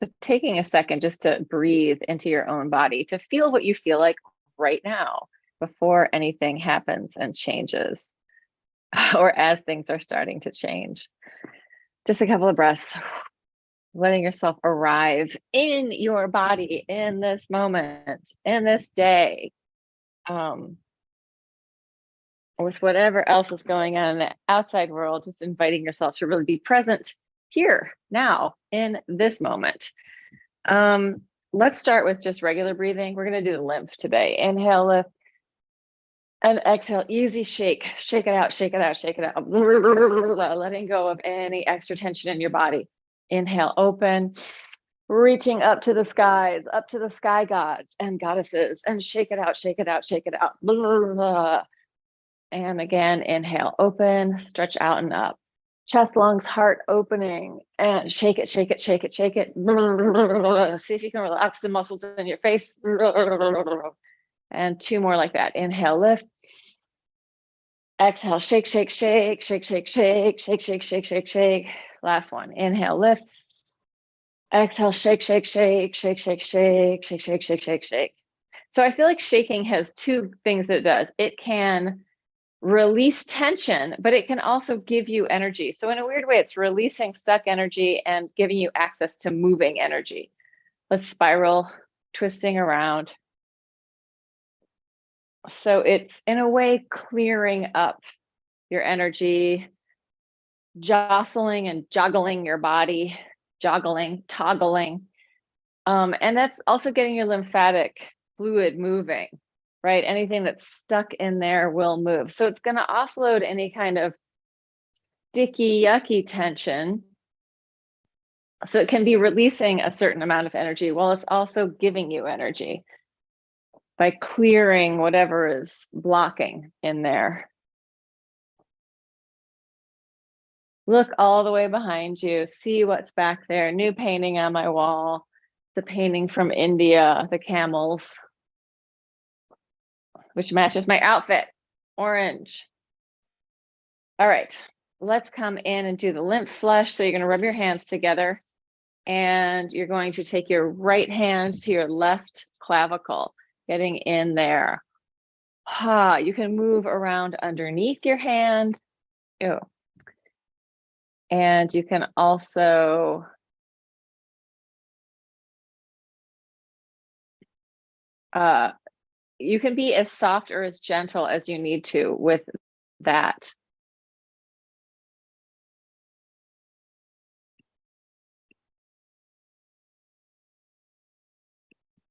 So taking a second just to breathe into your own body, to feel what you feel like right now before anything happens and changes, or as things are starting to change. Just a couple of breaths, letting yourself arrive in your body in this moment, in this day, with whatever else is going on in the outside world, just inviting yourself to really be present here, now, in this moment. Let's start with just regular breathing. We're going to do the lymph today. Inhale, lift, and exhale, easy shake. Shake it out, shake it out, shake it out. Letting go of any extra tension in your body. Inhale, open, reaching up to the skies, up to the sky gods and goddesses, and shake it out, shake it out, shake it out. And again, inhale, open, stretch out and up. Chest, lungs, heart opening, and shake it, shake it, shake it, shake it. See if you can relax the muscles in your face. And two more like that. Inhale, lift. Exhale, shake, shake, shake, shake, shake, shake, shake, shake, shake, shake, shake. Last one. Inhale, lift. Exhale, shake, shake, shake, shake, shake, shake, shake, shake, shake, shake, shake. So I feel like shaking has two things that it does. It can release tension, but it can also give you energy. So in a weird way, it's releasing stuck energy and giving you access to moving energy. Let's spiral, twisting around. So it's in a way clearing up your energy, jostling and juggling your body, toggling. And that's also getting your lymphatic fluid moving, right? Anything that's stuck in there will move. So it's going to offload any kind of sticky, yucky tension. So it can be releasing a certain amount of energy while it's also giving you energy by clearing whatever is blocking in there. Look all the way behind you, see what's back there. New painting on my wall. The painting from India, the camels, which matches my outfit, orange. All right, let's come in and do the lymph flush. So you're going to rub your hands together and you're going to take your right hand to your left clavicle, getting in there. You can move around underneath your hand. Ew. And you can also you can be as soft or as gentle as you need to with that.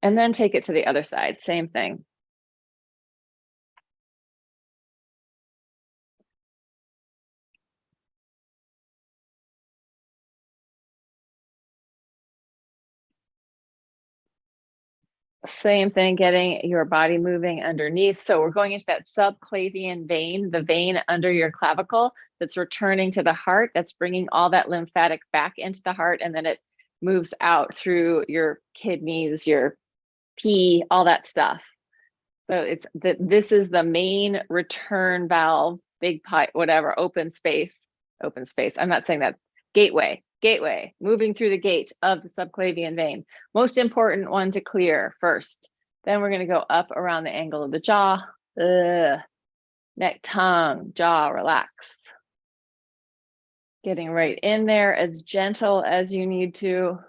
And then take it to the other side, same thing. Same thing, getting your body moving underneath. So we're going into that subclavian vein, the vein under your clavicle that's returning to the heart, that's bringing all that lymphatic back into the heart, and then it moves out through your kidneys, your pee, all that stuff. So it's that this is the main return valve, big pipe, whatever, open space. I'm not saying that. Gateway, moving through the gate of the subclavian vein. Most important one to clear first. Then we're going to go up around the angle of the jaw, neck, tongue, jaw, relax. Getting right in there, as gentle as you need to.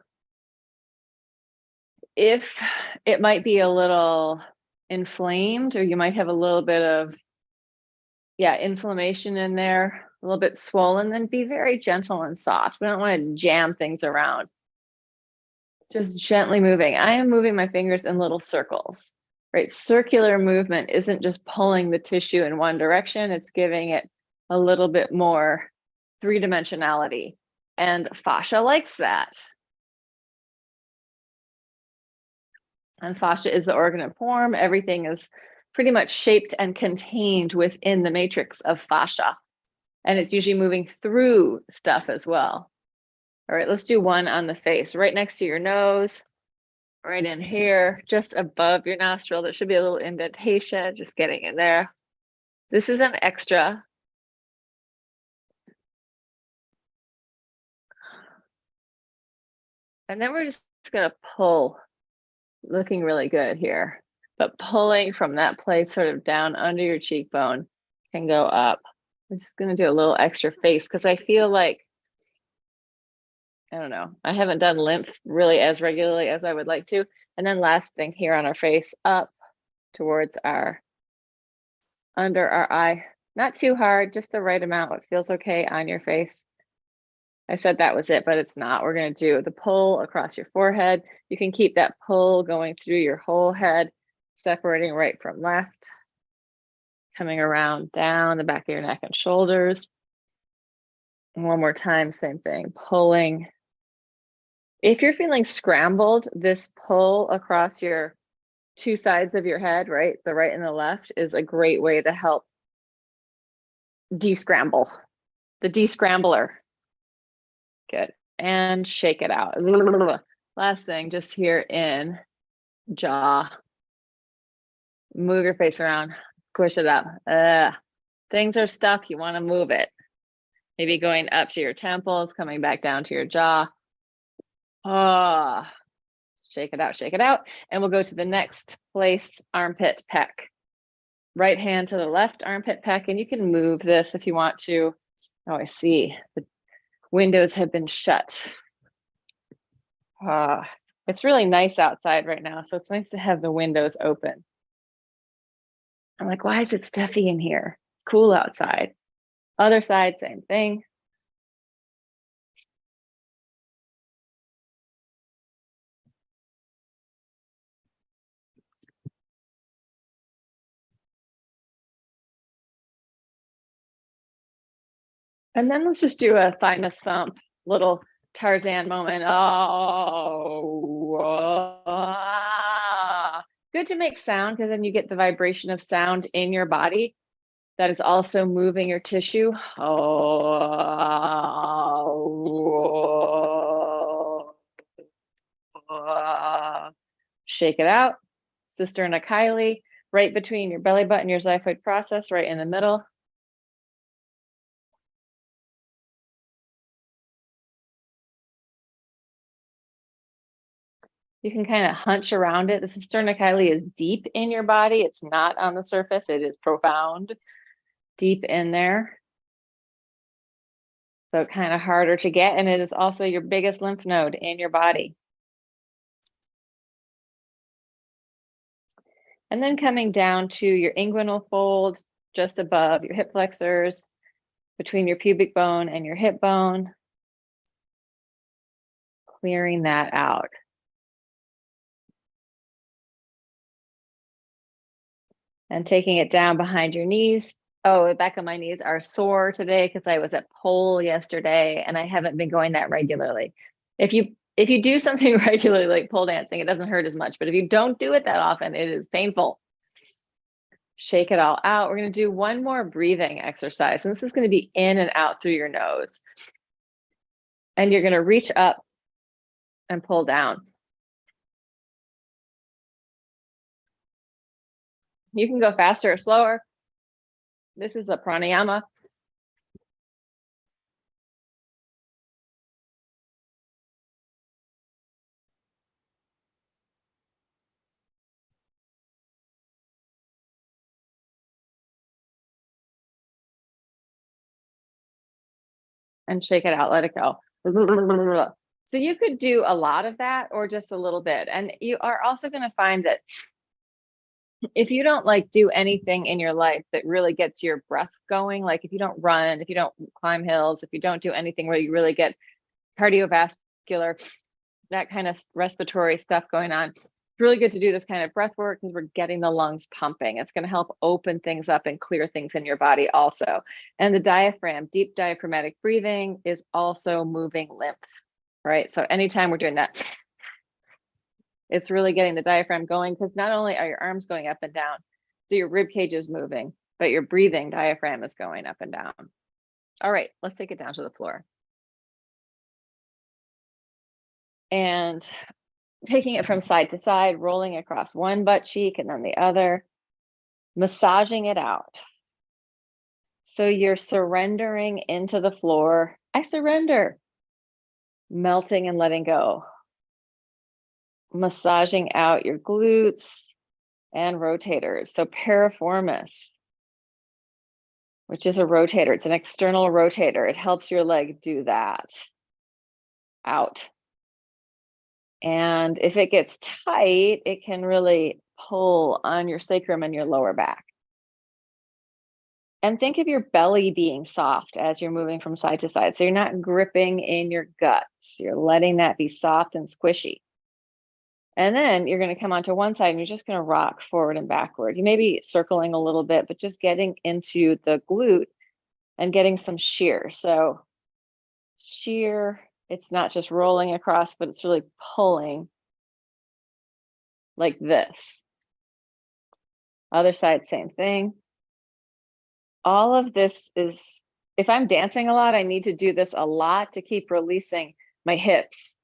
If it might be a little inflamed, or you might have a little bit of, inflammation in there, a little bit swollen, then be very gentle and soft. We don't want to jam things around. Just gently moving. I am moving my fingers in little circles, right? Circular movement isn't just pulling the tissue in one direction, it's giving it a little bit more three-dimensionality. And fascia likes that. And fascia is the organ of form. Everything is pretty much shaped and contained within the matrix of fascia. And it's usually moving through stuff as well. All right, let's do one on the face, right next to your nose, right in here, just above your nostril. There should be a little indentation, just getting in there. This is an extra. And then we're just gonna pull, looking really good here, but pulling from that place sort of down under your cheekbone can go up. I'm just gonna do a little extra face because I feel like, I don't know, I haven't done lymph really as regularly as I would like to. And then last thing here on our face, up towards our, under our eye. Not too hard, just the right amount, what feels okay on your face. I said that was it, but it's not. We're going to do the pull across your forehead. You can keep that pull going through your whole head, separating right from left, coming around down the back of your neck and shoulders. And one more time, same thing, pulling. If you're feeling scrambled, this pull across your two sides of your head, right, the right and the left, is a great way to help descramble, the descrambler. Good. And shake it out. Last thing, just here in jaw. Move your face around, push it up. Things are stuck, you want to move it. Maybe going up to your temples, coming back down to your jaw. Shake it out, shake it out. And we'll go to the next place, armpit pec. Right hand to the left armpit pec, and you can move this if you want to. Oh, I see. The windows have been shut. It's really nice outside right now, so it's nice to have the windows open. I'm like, why is it stuffy in here? It's cool outside. Other side, same thing. And then let's just do a thymus thump, little Tarzan moment. Good to make sound because then you get the vibration of sound in your body that is also moving your tissue. Shake it out. Cisterna chyli, right between your belly button, your xiphoid process, right in the middle. You can kind of hunch around it. The cisterna chyli is deep in your body. It's not on the surface. It is profound, deep in there. So kind of harder to get. And it is also your biggest lymph node in your body. And then coming down to your inguinal fold, just above your hip flexors, between your pubic bone and your hip bone. Clearing that out. And taking it down behind your knees. Oh, the back of my knees are sore today because I was at pole yesterday and I haven't been going that regularly. If you do something regularly like pole dancing, it doesn't hurt as much. But if you don't do it that often, it is painful. Shake it all out. We're going to do one more breathing exercise. And this is going to be in and out through your nose. And you're going to reach up and pull down. You can go faster or slower. This is a pranayama. And shake it out, let it go. So you could do a lot of that or just a little bit. And you are also going to find that if you don't like do anything in your life that really gets your breath going, like if you don't run, if you don't climb hills, if you don't do anything where you really get cardiovascular, that kind of respiratory stuff going on, it's really good to do this kind of breath work because we're getting the lungs pumping. It's going to help open things up and clear things in your body also. And the diaphragm, deep diaphragmatic breathing, is also moving lymph, right? So anytime we're doing that, it's really getting the diaphragm going because not only are your arms going up and down, so your rib cage is moving, but your breathing diaphragm is going up and down. All right, let's take it down to the floor. And taking it from side to side, rolling across one butt cheek and then the other, massaging it out. So you're surrendering into the floor. I surrender. Melting and letting go. massaging out your glutes and rotators. So piriformis, which is a rotator, it's an external rotator. It helps your leg do that out. And if it gets tight, it can really pull on your sacrum and your lower back. And think of your belly being soft as you're moving from side to side. So you're not gripping in your guts. You're letting that be soft and squishy. And then you're going to come onto one side and you're just going to rock forward and backward. You may be circling a little bit, but just getting into the glute and getting some shear. So shear, it's not just rolling across, but it's really pulling like this. Other side, same thing. All of this is, if I'm dancing a lot, I need to do this a lot to keep releasing my hips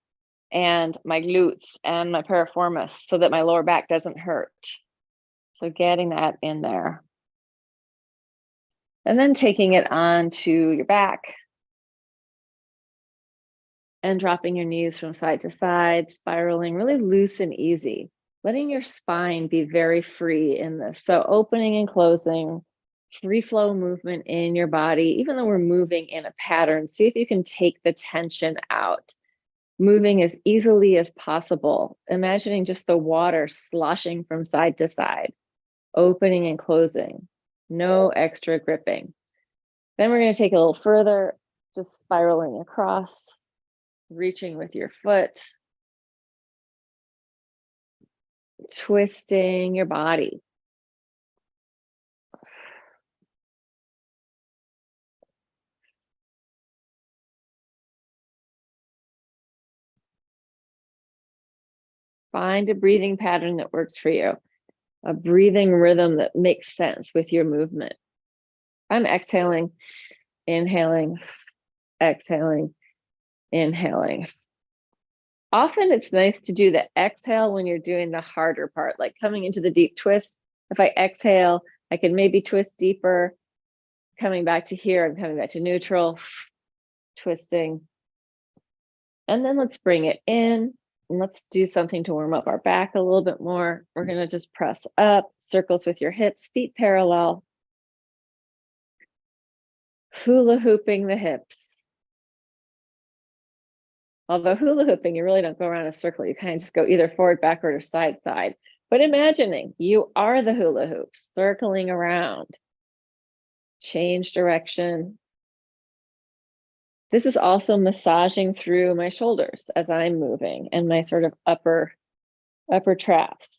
and my glutes and my piriformis so that my lower back doesn't hurt. So getting that in there. And then taking it onto your back and dropping your knees from side to side, spiraling really loose and easy, letting your spine be very free in this. So opening and closing, free flow movement in your body, even though we're moving in a pattern, see if you can take the tension out. Moving as easily as possible, imagining just the water sloshing from side to side, opening and closing, no extra gripping. Then we're going to take it a little further, just spiraling across, reaching with your foot, twisting your body. Find a breathing pattern that works for you, a breathing rhythm that makes sense with your movement. I'm exhaling, inhaling, exhaling, inhaling. Often it's nice to do the exhale when you're doing the harder part, like coming into the deep twist. If I exhale, I can maybe twist deeper. Coming back to here, I'm coming back to neutral, twisting. And then let's bring it in. And let's do something to warm up our back a little bit more. We're going to just press up, circles with your hips, feet parallel. Hula hooping the hips. Although hula hooping, you really don't go around a circle. You kind of just go either forward, backward, or side, side. But imagining you are the hula hoop, circling around. Change direction. This is also massaging through my shoulders as I'm moving and my sort of upper traps.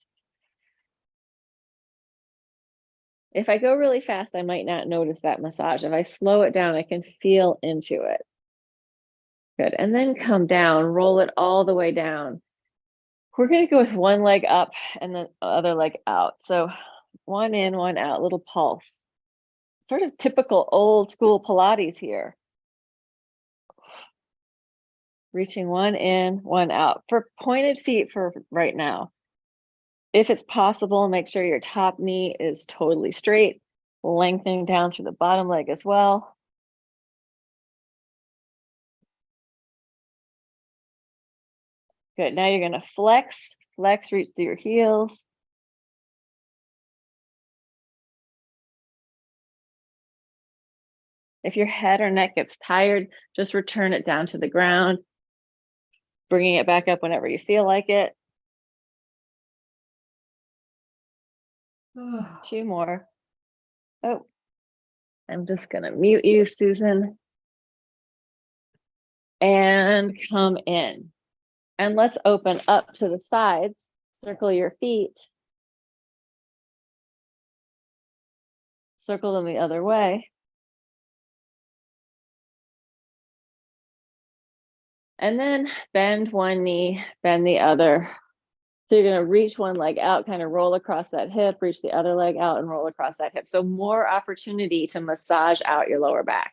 If I go really fast, I might not notice that massage. If I slow it down, I can feel into it. Good. And then come down, roll it all the way down. We're going to go with one leg up and then the other leg out. So one in, one out, little pulse. Sort of typical old school Pilates here. Reaching one in, one out. For pointed feet for right now. If it's possible, make sure your top knee is totally straight, lengthening down through the bottom leg as well. Good. Now you're going to flex, reach through your heels. If your head or neck gets tired, just return it down to the ground, bringing it back up whenever you feel like it. 2 more. Oh, I'm just going to mute you, Susan. And come in. And let's open up to the sides. Circle your feet. Circle them the other way. And then bend one knee, bend the other. So you're going to reach one leg out, kind of roll across that hip, reach the other leg out and roll across that hip. So more opportunity to massage out your lower back.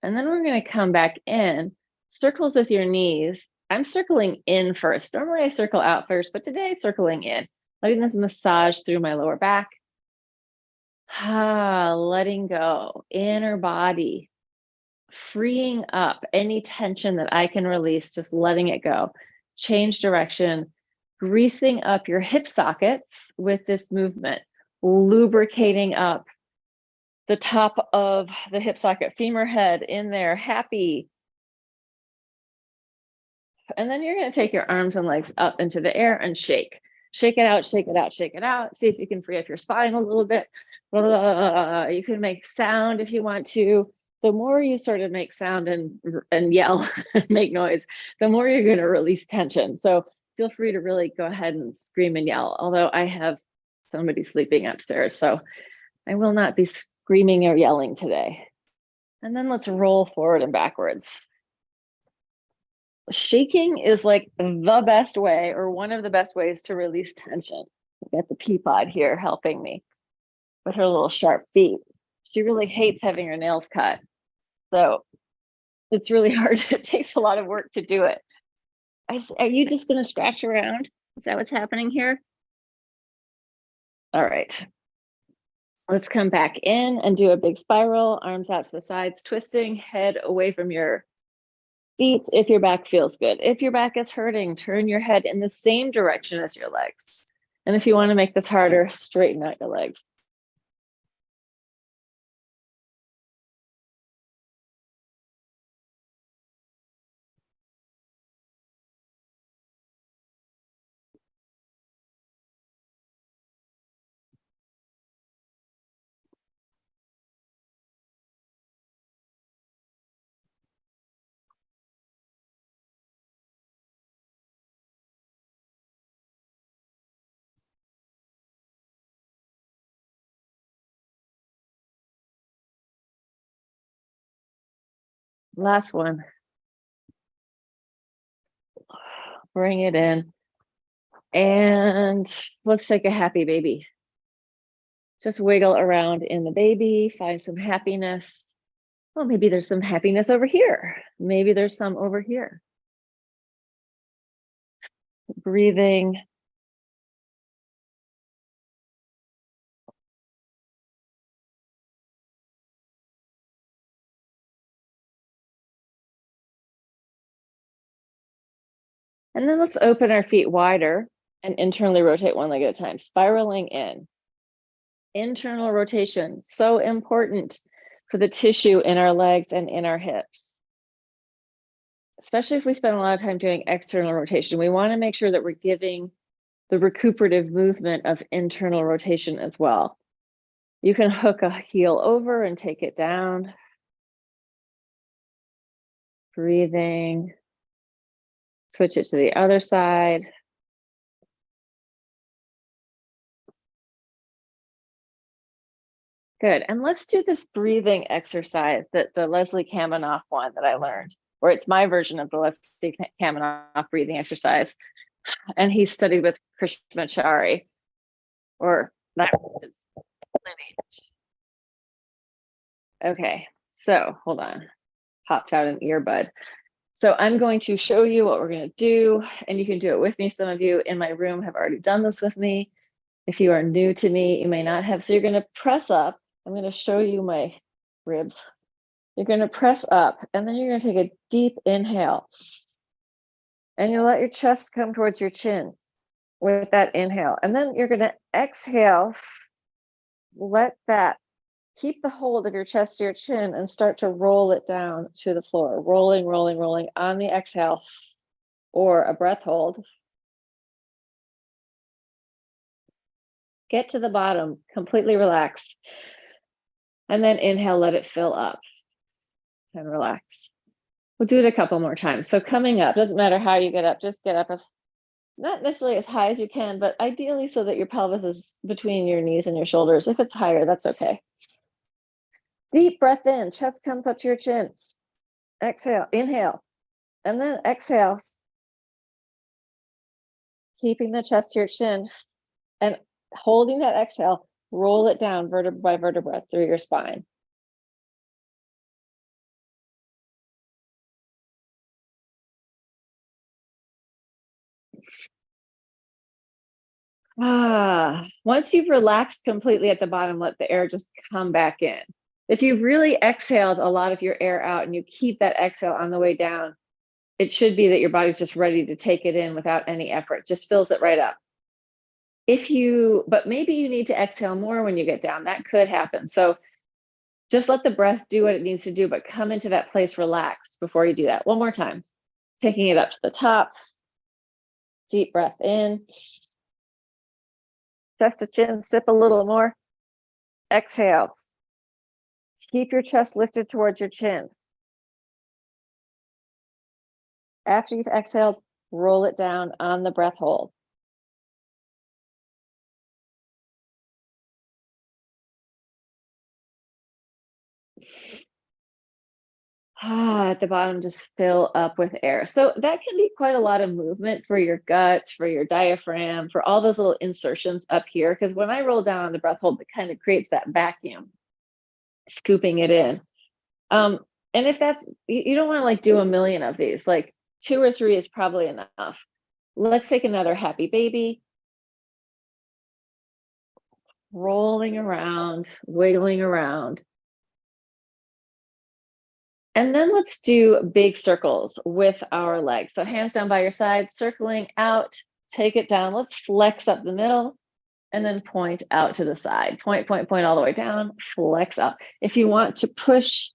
And then we're going to come back in, circles with your knees. I'm circling in first. Normally I circle out first, but today circling in. Letting this massage through my lower back. Letting go, inner body. freeing up any tension that I can release, just letting it go. Change direction, greasing up your hip sockets with this movement, lubricating up the top of the hip socket, femur head in there, happy. And then you're going to take your arms and legs up into the air and shake. Shake it out, shake it out, shake it out. See if you can free up your spine a little bit. You can make sound if you want to. The more you sort of make sound and yell and make noise, the more you're going to release tension. So feel free to really go ahead and scream and yell. Although I have somebody sleeping upstairs, so I will not be screaming or yelling today. And then let's roll forward and backwards. Shaking is like the best way, or one of the best ways, to release tension. I got the Peapod here helping me with her little sharp feet. She really hates having her nails cut. So it's really hard. It takes a lot of work to do it. Are you just going to scratch around? Is that what's happening here? All right. Let's come back in and do a big spiral, arms out to the sides, twisting, head away from your feet if your back feels good. If your back is hurting, turn your head in the same direction as your legs. And if you want to make this harder, straighten out your legs. Last one. Bring it in. And let's take a happy baby. Just wiggle around in the baby, find some happiness. Well, maybe there's some happiness over here. Maybe there's some over here. Breathing. And then let's open our feet wider and internally rotate one leg at a time, spiraling in. Internal rotation, so important for the tissue in our legs and in our hips. Especially if we spend a lot of time doing external rotation, we want to make sure that we're giving the recuperative movement of internal rotation as well. You can hook a heel over and take it down. Breathing. Switch it to the other side. Good. And let's do this breathing exercise, that the Leslie Kaminoff one that I learned, or it's my version of the Leslie Kaminoff breathing exercise. And he studied with Krishnamacharya, or that is lineage. Okay, so hold on. Popped out an earbud. So I'm going to show you what we're going to do, and you can do it with me. Some of you in my room have already done this with me. If you are new to me, you may not have. So you're going to press up. I'm going to show you my ribs. You're going to press up, and then you're going to take a deep inhale. And you let your chest come towards your chin with that inhale. And then you're going to exhale. Let that keep the hold of your chest to your chin and start to roll it down to the floor. Rolling, rolling, rolling on the exhale, or a breath hold. Get to the bottom, completely relax. And then inhale, let it fill up and relax. We'll do it a couple more times. So coming up, doesn't matter how you get up, just get up as, not necessarily as high as you can, but ideally so that your pelvis is between your knees and your shoulders. If it's higher, that's okay. Deep breath in, chest comes up to your chin. Exhale, inhale, and then exhale. Keeping the chest to your chin and holding that exhale, roll it down vertebra by vertebra through your spine. Once you've relaxed completely at the bottom, let the air just come back in. If you've really exhaled a lot of your air out and you keep that exhale on the way down, it should be that your body's just ready to take it in without any effort, just fills it right up. But maybe you need to exhale more when you get down. That could happen. So just let the breath do what it needs to do, but come into that place relaxed before you do that. One more time. Taking it up to the top. Deep breath in. Chest to chin, sip a little more. Exhale. Keep your chest lifted towards your chin. After you've exhaled, roll it down on the breath hold. At the bottom, just fill up with air. So that can be quite a lot of movement for your guts, for your diaphragm, for all those little insertions up here. Because when I roll down on the breath hold, it kind of creates that vacuum, scooping it in. And if that's, you don't want to like do a million of these, like 2 or 3 is probably enough. Let's take another happy baby. Rolling around, wiggling around. And then let's do big circles with our legs. So hands down by your side, circling out, take it down. Let's flex up the middle and then point out to the side. Point, point, point all the way down, flex up. If you want to push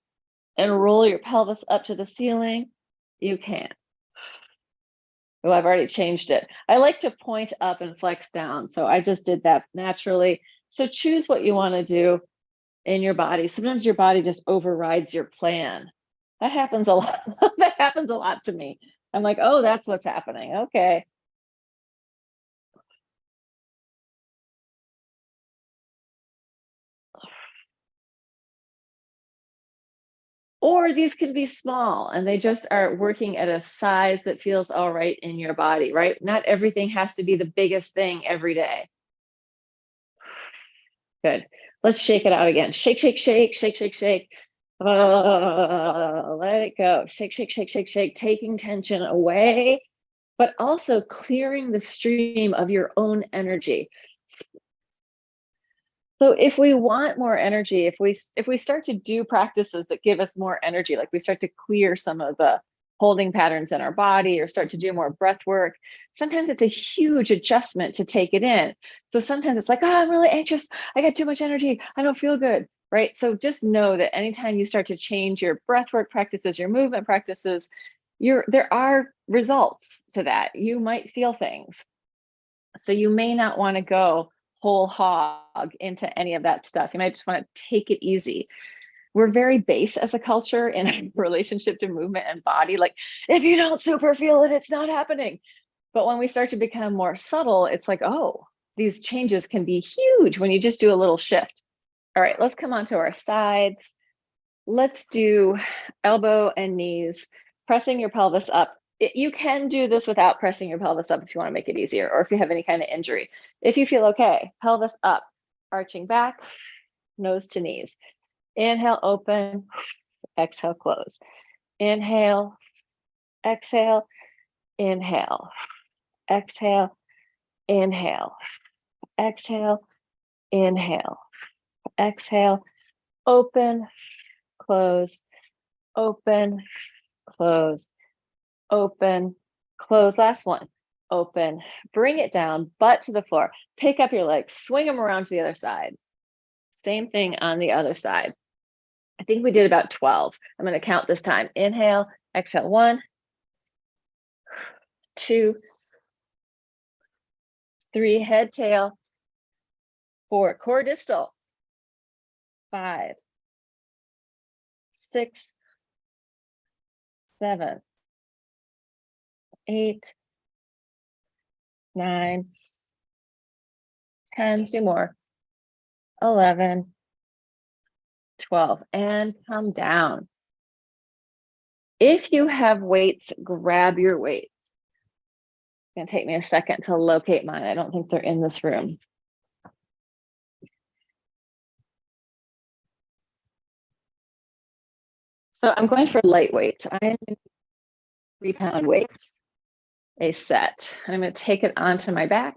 and roll your pelvis up to the ceiling, you can. Oh, I've already changed it. I like to point up and flex down. So I just did that naturally. So choose what you want to do in your body. Sometimes your body just overrides your plan. That happens a lot. That happens a lot to me. I'm like, oh, that's what's happening. Okay. Or these can be small and they just are working at a size that feels all right in your body, right? Not everything has to be the biggest thing every day. Good. Let's shake it out again. Shake, shake, shake, shake, shake, shake. Let it go. Shake, shake, shake, shake, shake, taking tension away, but also clearing the stream of your own energy. So if we want more energy, if we start to do practices that give us more energy, like we start to clear some of the holding patterns in our body or start to do more breath work, sometimes it's a huge adjustment to take it in. So sometimes it's like, oh, I'm really anxious. I got too much energy. I don't feel good, right? So just know that anytime you start to change your breath work practices, your movement practices, there are results to that. You might feel things. So you may not want to go whole hog into any of that stuff. You might just want to take it easy. We're very base as a culture in relationship to movement and body. Like, if you don't super feel it, it's not happening. But when we start to become more subtle, it's like, oh, these changes can be huge when you just do a little shift. All right, let's come on to our sides. Let's do elbow and knees, pressing your pelvis up. You can do this without pressing your pelvis up if you want to make it easier, or if you have any kind of injury. If you feel okay, pelvis up, arching back, nose to knees. Inhale, open, exhale, close. Inhale, exhale, inhale, exhale, inhale, exhale, inhale, exhale, open, close, open, close, open, close. Last one. Open, bring it down, butt to the floor, pick up your legs, swing them around to the other side. Same thing on the other side. I think we did about 12. I'm going to count this time. Inhale, exhale. 1, 2, 3, head, tail. 4, core distal. 5, 6, 7, 8, 9, 10, 2 more, 11, 12, and come down. If you have weights, grab your weights. It's gonna take me a second to locate mine. I don't think they're in this room. So I'm going for light weights. I'm 3-pound weights, a set. And I'm gonna take it onto my back.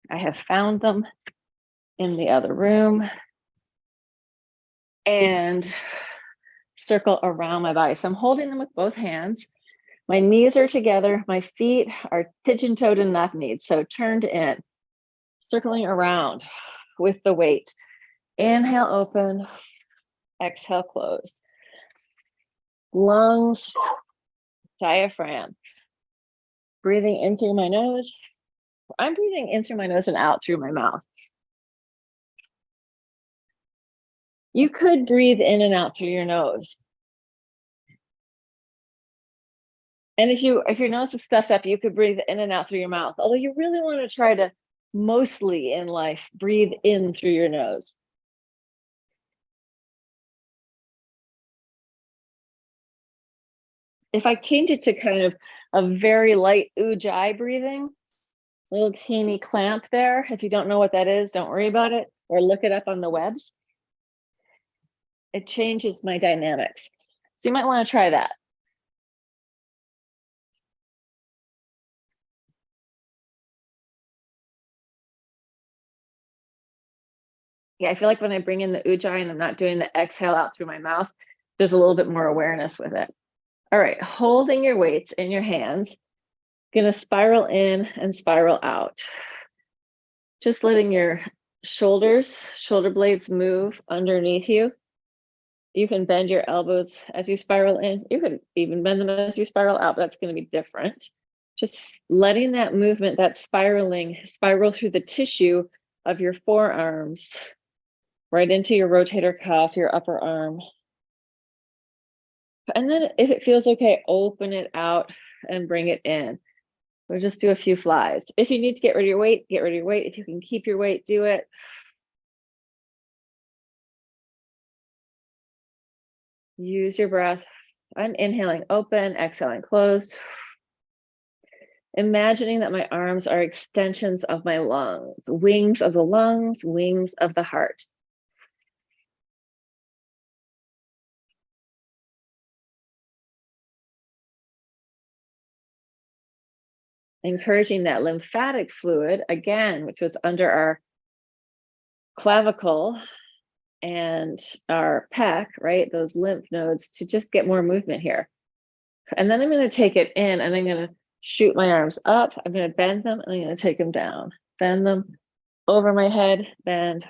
I have found them in the other room. and circle around my body. So I'm holding them with both hands. My knees are together. My feet are pigeon-toed and knock-kneed, so turned in, circling around with the weight. Inhale, open. Exhale, close. Lungs, diaphragm. Breathing in through my nose. I'm breathing in through my nose and out through my mouth. You could breathe in and out through your nose. And if your nose is stuffed up, you could breathe in and out through your mouth. Although you really want to try to, mostly in life, breathe in through your nose. If I change it to kind of a very light ujjayi breathing, little teeny clamp there. If you don't know what that is, don't worry about it, or look it up on the webs. It changes my dynamics. So you might want to try that. Yeah, I feel like when I bring in the ujjayi and I'm not doing the exhale out through my mouth, there's a little bit more awareness with it. All right, holding your weights in your hands, gonna spiral in and spiral out. Just letting your shoulder blades move underneath you. You can bend your elbows as you spiral in. You can even bend them as you spiral out, but that's going to be different. Just letting that movement, that spiraling, spiral through the tissue of your forearms, right into your rotator cuff, your upper arm. And then if it feels okay, open it out and bring it in. We'll just do a few flies. If you need to get rid of your weight, get rid of your weight. If you can keep your weight, do it. Use your breath. I'm inhaling open, exhaling closed. Imagining that my arms are extensions of my lungs, wings of the lungs, wings of the heart. Encouraging that lymphatic fluid, again, which was under our clavicle and our pec, right? Those lymph nodes, to just get more movement here. And then I'm going to take it in and I'm going to shoot my arms up. I'm going to bend them and I'm going to take them down. Bend them over my head, bend,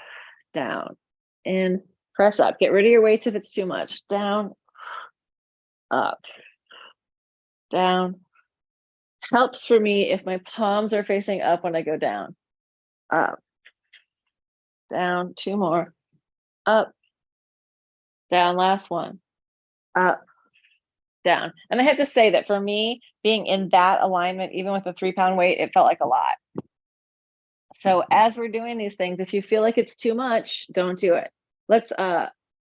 down. In, press up. Get rid of your weights if it's too much. Down, up, down. Helps for me if my palms are facing up when I go down. Up, down, two more. Up, down, last one. Up, down. And I have to say that for me, being in that alignment, even with a 3-pound weight, it felt like a lot. So as we're doing these things, if you feel like it's too much, don't do it. Let's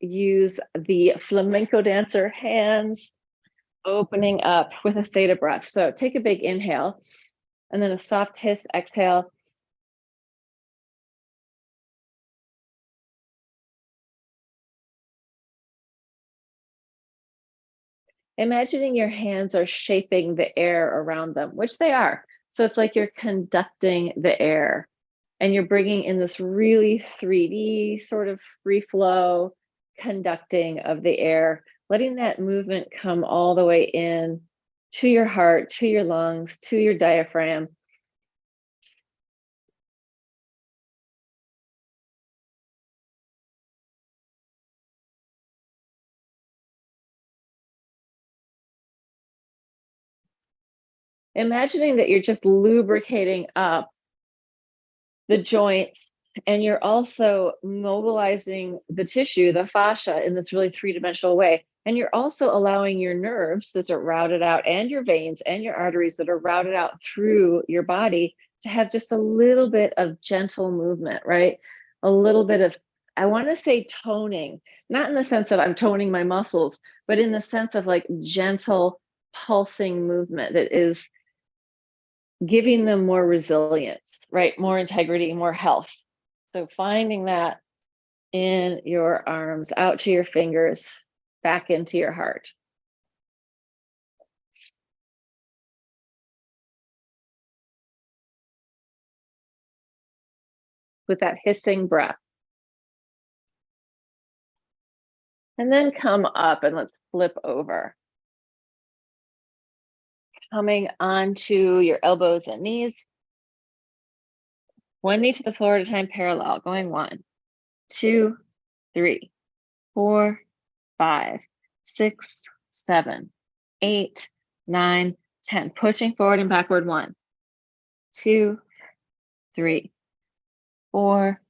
use the flamenco dancer hands, opening up with a theta breath. So take a big inhale and then a soft hiss exhale. Imagining your hands are shaping the air around them, which they are. So it's like you're conducting the air and you're bringing in this really 3D sort of free flow conducting of the air, letting that movement come all the way in to your heart, to your lungs, to your diaphragm. Imagining that you're just lubricating up the joints and you're also mobilizing the tissue, the fascia, in this really 3-dimensional way. And you're also allowing your nerves that are routed out and your veins and your arteries that are routed out through your body to have just a little bit of gentle movement, right? A little bit of, I want to say toning, not in the sense of I'm toning my muscles, but in the sense of like gentle pulsing movement that is giving them more resilience, right? More integrity, more health. So finding that in your arms, out to your fingers, back into your heart. With that hissing breath. And then come up and let's flip over. Coming onto your elbows and knees. One knee to the floor at a time, parallel, going 1, 2, 3, 4, 5, 6, 7, 8, 9, 10. Pushing forward and backward, 1, 2, 3, 4,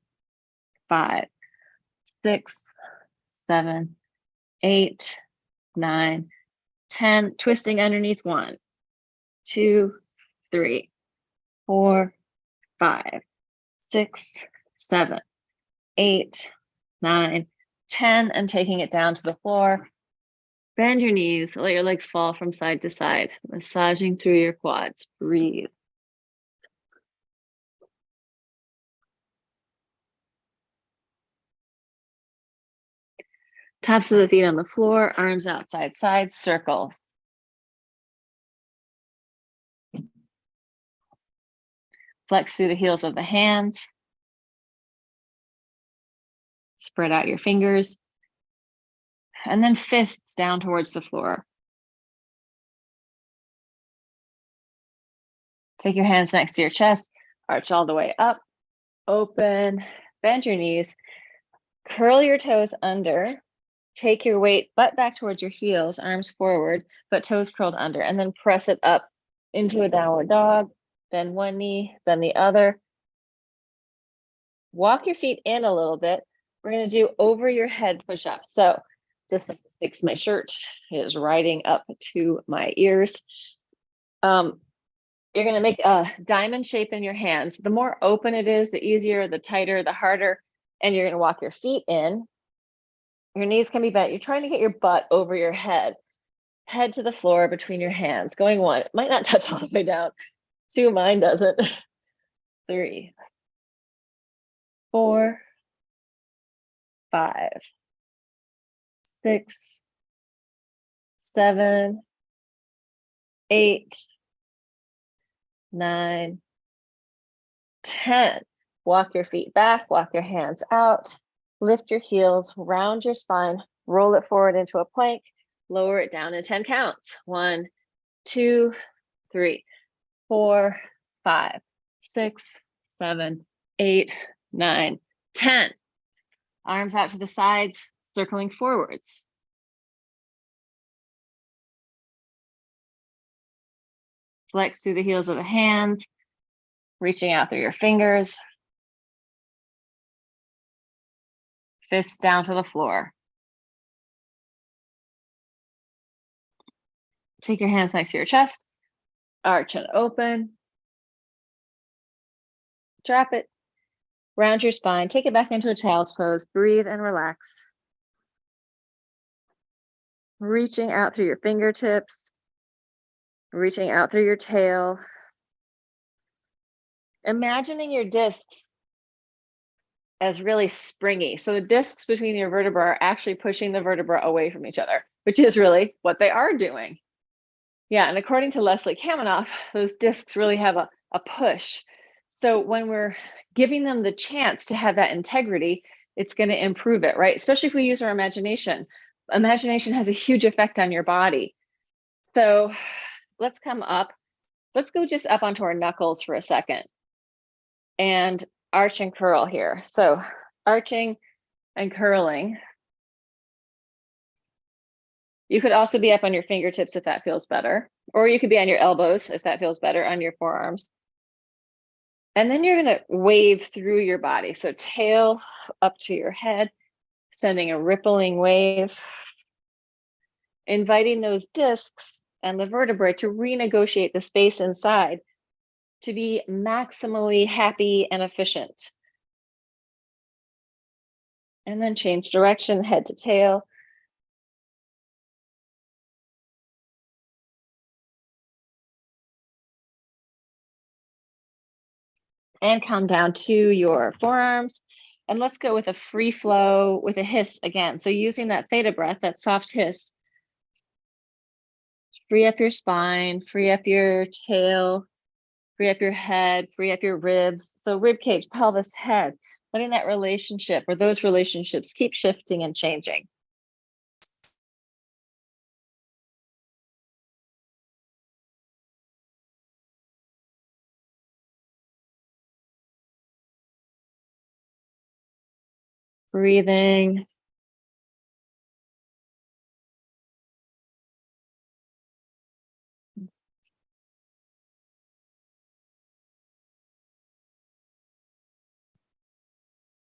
5, 6, 7, 8, 9, 10. Twisting underneath, 1, 2, 3, 4, 5, 6, 7, 8, 9, 10, and taking it down to the floor. Bend your knees, let your legs fall from side to side, massaging through your quads. Breathe. Tops of the feet on the floor, arms outside sides, circles. Flex through the heels of the hands. Spread out your fingers. And then fists down towards the floor. Take your hands next to your chest, arch all the way up, open, bend your knees, curl your toes under, take your weight butt back towards your heels, arms forward, but toes curled under, and then press it up into a downward dog. Bend one knee, then the other. Walk your feet in a little bit. We're going to do over your head push-up. So just fix my shirt. It is riding up to my ears. You're going to make a diamond shape in your hands. The more open it is, the easier, the tighter, the harder. And you're going to walk your feet in. Your knees can be bent. You're trying to get your butt over your head. Head to the floor between your hands. Going 1. It might not touch all the way down. 2, mine doesn't. 3, 4, 5, 6, 7, 8, 9, 10. Walk your feet back, walk your hands out, lift your heels, round your spine, roll it forward into a plank, lower it down in 10 counts. 1, 2, 3, 4, 5, 6, 7, 8, 9, 10. Arms out to the sides, circling forwards. Flex through the heels of the hands, reaching out through your fingers. Fists down to the floor. Take your hands next to your chest, arch and open. Drop it, round your spine, take it back into a child's pose, breathe and relax. Reaching out through your fingertips, reaching out through your tail. Imagining your discs as really springy. So the discs between your vertebrae are actually pushing the vertebra away from each other, which is really what they are doing. Yeah, and according to Leslie Kaminoff, those discs really have a push. So when we're giving them the chance to have that integrity, it's going to improve it, right? Especially if we use our imagination. Imagination has a huge effect on your body. So let's come up. Let's go just up onto our knuckles for a second and arch and curl here. So arching and curling. You could also be up on your fingertips if that feels better, or you could be on your elbows if that feels better, on your forearms. And then you're going to wave through your body. So tail up to your head, sending a rippling wave, inviting those discs and the vertebrae to renegotiate the space inside to be maximally happy and efficient. And then change direction, head to tail. And come down to your forearms. And let's go with a free flow with a hiss again. So using that theta breath, that soft hiss, free up your spine, free up your tail, free up your head, free up your ribs. So rib cage, pelvis, head, letting that relationship or those relationships keep shifting and changing. Breathing.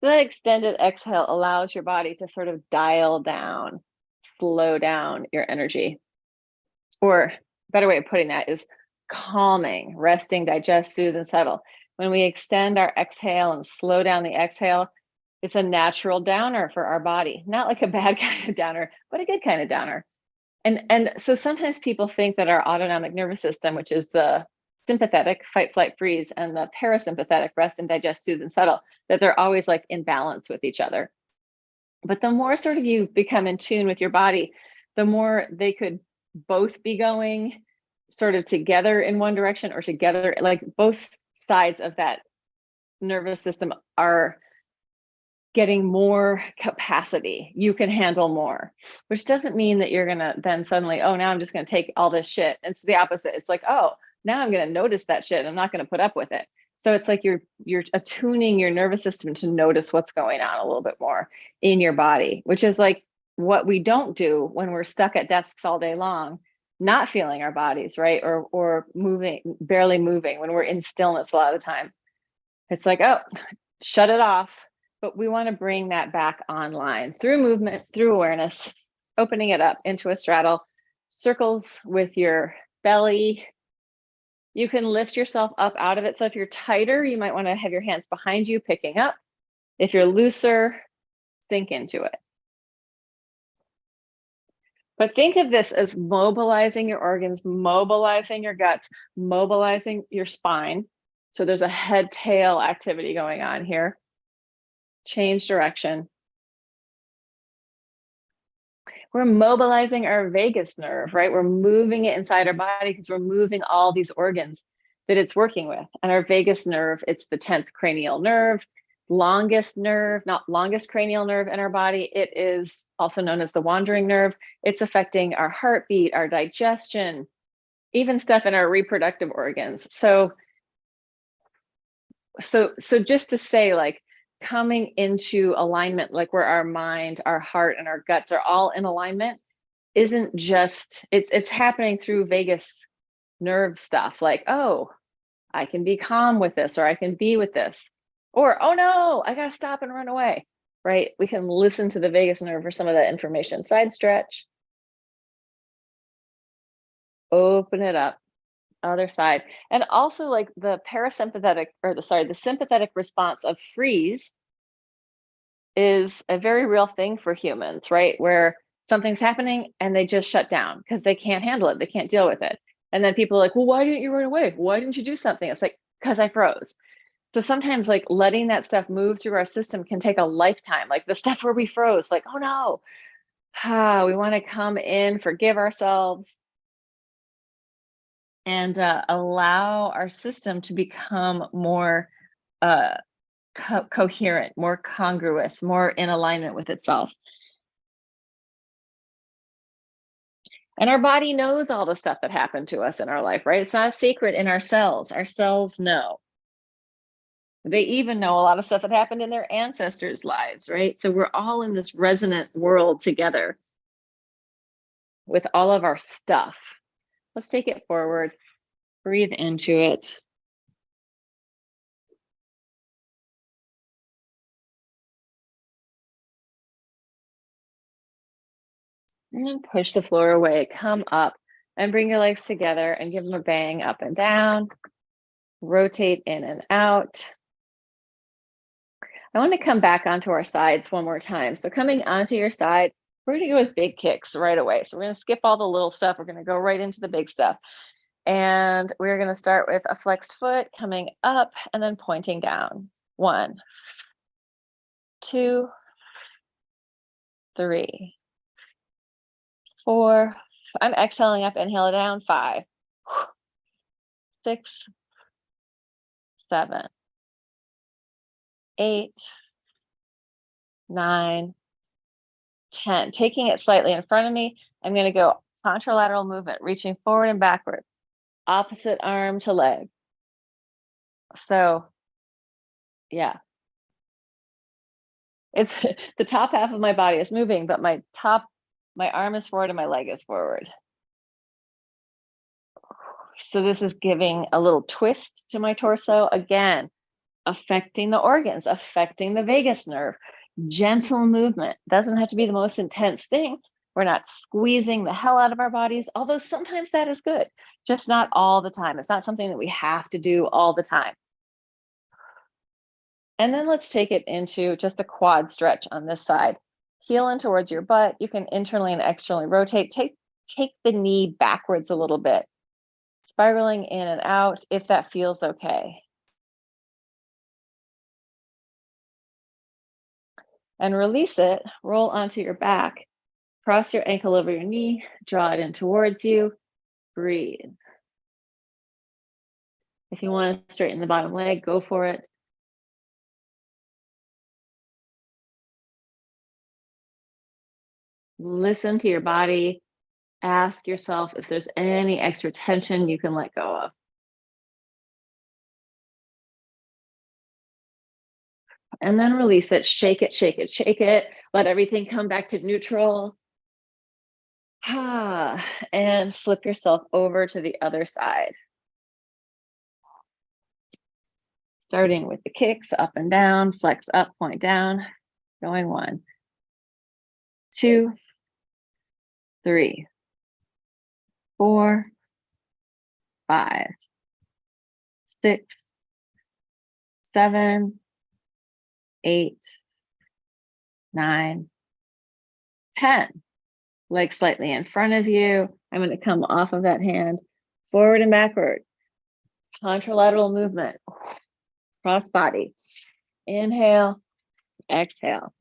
The extended exhale allows your body to sort of dial down, slow down your energy. Or a better way of putting that is calming, resting, digest, soothe, and settle. When we extend our exhale and slow down the exhale, it's a natural downer for our body. Not like a bad kind of downer, but a good kind of downer. And so sometimes people think that our autonomic nervous system, which is the sympathetic fight, flight, freeze, and the parasympathetic rest and digest, soothe, and settle, that they're always like in balance with each other. But the more sort of you become in tune with your body, the more they could both be going sort of together in one direction or together, like both sides of that nervous system are getting more capacity. You can handle more, which doesn't mean that you're going to then suddenly, oh, now I'm just going to take all this shit. It's the opposite. It's like, oh, now I'm going to notice that shit and I'm not going to put up with it. So it's like you're attuning your nervous system to notice what's going on a little bit more in your body, which is like what we don't do when we're stuck at desks all day long, not feeling our bodies, right? Or moving, barely moving when we're in stillness a lot of the time. It's like, oh, shut it off. But we want to bring that back online through movement, through awareness, opening it up into a straddle, circles with your belly. You can lift yourself up out of it. So if you're tighter, you might want to have your hands behind you, picking up. If you're looser, sink into it. But think of this as mobilizing your organs, mobilizing your guts, mobilizing your spine. So there's a head-tail activity going on here. Change direction. We're mobilizing our vagus nerve, right? We're moving it inside our body because we're moving all these organs that it's working with. And our vagus nerve, it's the 10th cranial nerve, longest nerve, not longest cranial nerve in our body. It is also known as the wandering nerve. It's affecting our heartbeat, our digestion, even stuff in our reproductive organs. So just to say, like, coming into alignment, like where our mind, our heart, and our guts are all in alignment, isn't just, it's happening through vagus nerve stuff. Like, oh, I can be calm with this, or I can be with this, or, oh no, I gotta stop and run away, right? We can listen to the vagus nerve for some of that information. Side stretch. Open it up. Other side. And also, like, the parasympathetic, or the sympathetic response of freeze is a very real thing for humans, right? Where something's happening and they just shut down because they can't handle it. They can't deal with it. And then people are like, well, why didn't you run away? Why didn't you do something? It's like, because I froze. So sometimes, like, letting that stuff move through our system can take a lifetime. Like the stuff where we froze, like, oh no, we want to come in, forgive ourselves, and allow our system to become more coherent, more congruous, more in alignment with itself. And our body knows all the stuff that happened to us in our life, right? It's not a secret in our cells. Our cells know. They even know a lot of stuff that happened in their ancestors' lives, right? So we're all in this resonant world together with all of our stuff. Let's take it forward. Breathe into it. And then push the floor away. Come up and bring your legs together and give them a bang up and down. Rotate in and out. I want to come back onto our sides one more time. So coming onto your side, we're going to go with big kicks right away. So we're going to skip all the little stuff. We're going to go right into the big stuff. And we're going to start with a flexed foot coming up and then pointing down. 1, 2, 3, 4. I'm exhaling up, inhale it down. 5, 6, 7, 8, 9, 10. Taking it slightly in front of me, I'm going to go contralateral movement, reaching forward and backward, opposite arm to leg. So, yeah. It's the top half of my body is moving, but my arm is forward and my leg is forward. So this is giving a little twist to my torso. Again, affecting the organs, affecting the vagus nerve. Gentle movement. Doesn't have to be the most intense thing. We're not squeezing the hell out of our bodies, although sometimes that is good, just not all the time. It's not something that we have to do all the time. And then let's take it into just a quad stretch on this side. Heel in towards your butt. You can internally and externally rotate. Take the knee backwards a little bit, spiraling in and out if that feels okay. And release it, roll onto your back, cross your ankle over your knee, draw it in towards you, breathe. If you want to straighten the bottom leg, go for it. Listen to your body. Ask yourself if there's any extra tension you can let go of. And then release it, shake it, shake it, shake it. Let everything come back to neutral. And flip yourself over to the other side. Starting with the kicks, up and down, flex up, point down. Going 1, 2, 3, 4, 5, 6, 7, 8, 9, 10. Leg slightly in front of you. I'm going to come off of that hand, forward and backward. Contralateral movement. Cross body. Inhale, exhale.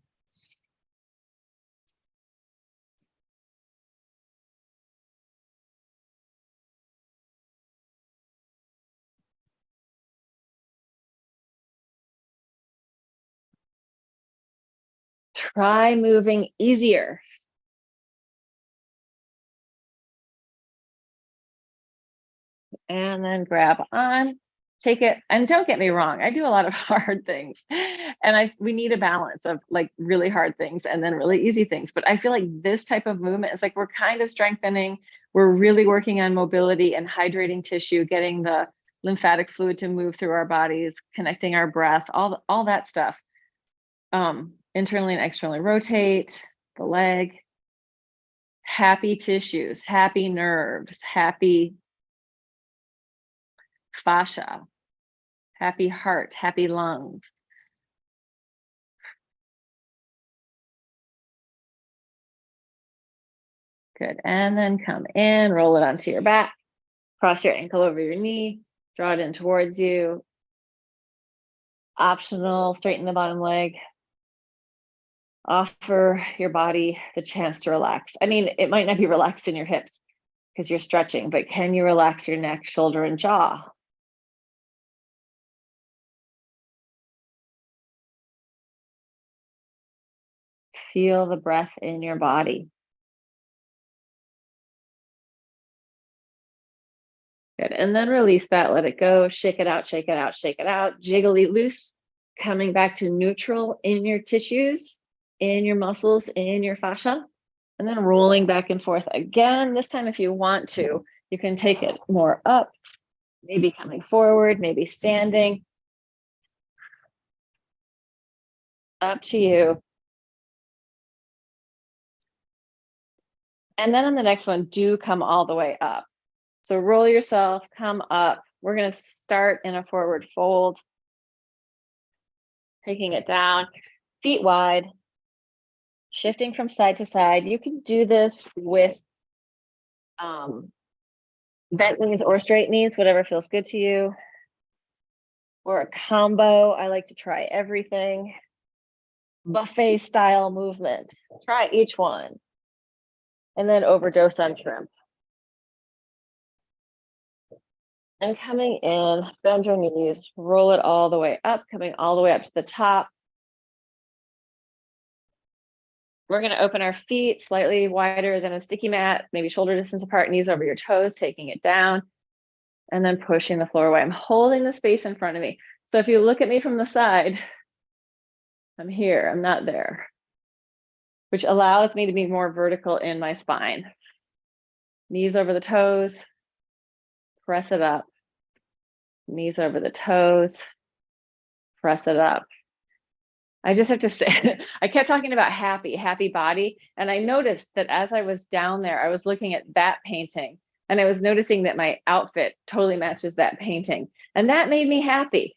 Try moving easier. And then grab on, take it, and don't get me wrong, I do a lot of hard things, and we need a balance of like really hard things and then really easy things. But I feel like this type of movement is like we're kind of strengthening, we're really working on mobility and hydrating tissue, getting the lymphatic fluid to move through our bodies, connecting our breath, all that stuff. Internally and externally rotate the leg. Happy tissues, happy nerves, happy fascia, happy heart, happy lungs. Good. And then come in, roll it onto your back, cross your ankle over your knee, draw it in towards you. Optional, straighten the bottom leg. Offer your body the chance to relax. I mean, it might not be relaxed in your hips because you're stretching, but can you relax your neck, shoulder, and jaw? Feel the breath in your body. Good. And then release that, let it go, shake it out, shake it out, shake it out, jiggly loose, coming back to neutral in your tissues, in your muscles, in your fascia, and then rolling back and forth again. This time, if you want to, you can take it more up, maybe coming forward, maybe standing. Up to you. And then on the next one, do come all the way up. So roll yourself, come up. We're going to start in a forward fold. Taking it down, feet wide, shifting from side to side. You can do this with bent knees or straight knees, whatever feels good to you. Or a combo. I like to try everything. Buffet style movement. Try each one. And then overdose on shrimp. And coming in, bend your knees, roll it all the way up, coming all the way up to the top. We're going to open our feet slightly wider than a sticky mat, maybe shoulder distance apart, knees over your toes, taking it down, and then pushing the floor away. I'm holding the space in front of me. So if you look at me from the side, I'm here, I'm not there, which allows me to be more vertical in my spine. Knees over the toes, press it up. Knees over the toes, press it up. I just have to say, I kept talking about happy body. And I noticed that as I was down there, I was looking at that painting and I was noticing that my outfit totally matches that painting. And that made me happy.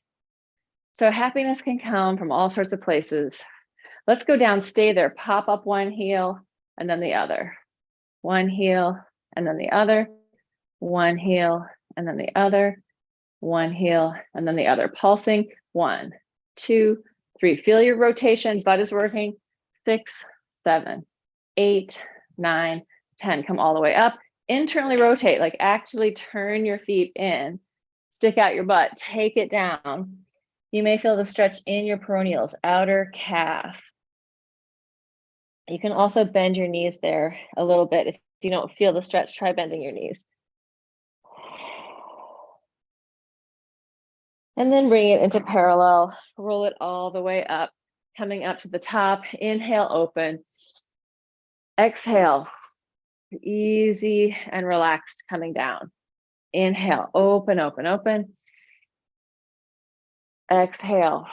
So happiness can come from all sorts of places. Let's go down, stay there, pop up one heel and then the other. One heel and then the other. One heel and then the other. One heel and then the other. Pulsing, 1, 2, 3. Feel your rotation, butt is working. 6, 7, 8, 9, 10. Come all the way up. Internally rotate, like actually turn your feet in. Stick out your butt, take it down. You may feel the stretch in your peroneals, outer calf. You can also bend your knees there a little bit. If you don't feel the stretch, try bending your knees. And then bring it into parallel, roll it all the way up, coming up to the top. Inhale, open. Exhale, easy and relaxed coming down. Inhale, open, open, open. Exhale,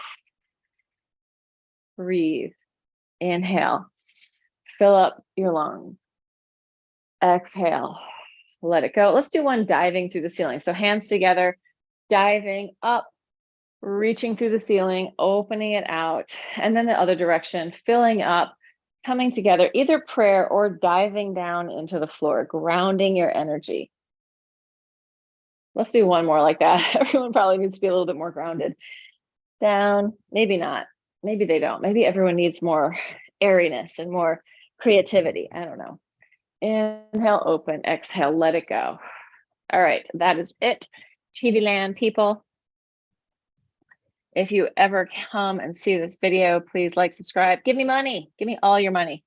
breathe. Inhale, fill up your lungs. Exhale, let it go. Let's do one diving through the ceiling. So hands together, diving up, reaching through the ceiling, opening it out, and then the other direction, filling up, coming together, either prayer or diving down into the floor, grounding your energy. Let's do one more like that. Everyone probably needs to be a little bit more grounded. Down, maybe not. Maybe they don't. Maybe everyone needs more airiness and more creativity. I don't know. Inhale, open, exhale, let it go. All right, that is it. TV land people. If you ever come and see this video, please like, subscribe, give me money, give me all your money.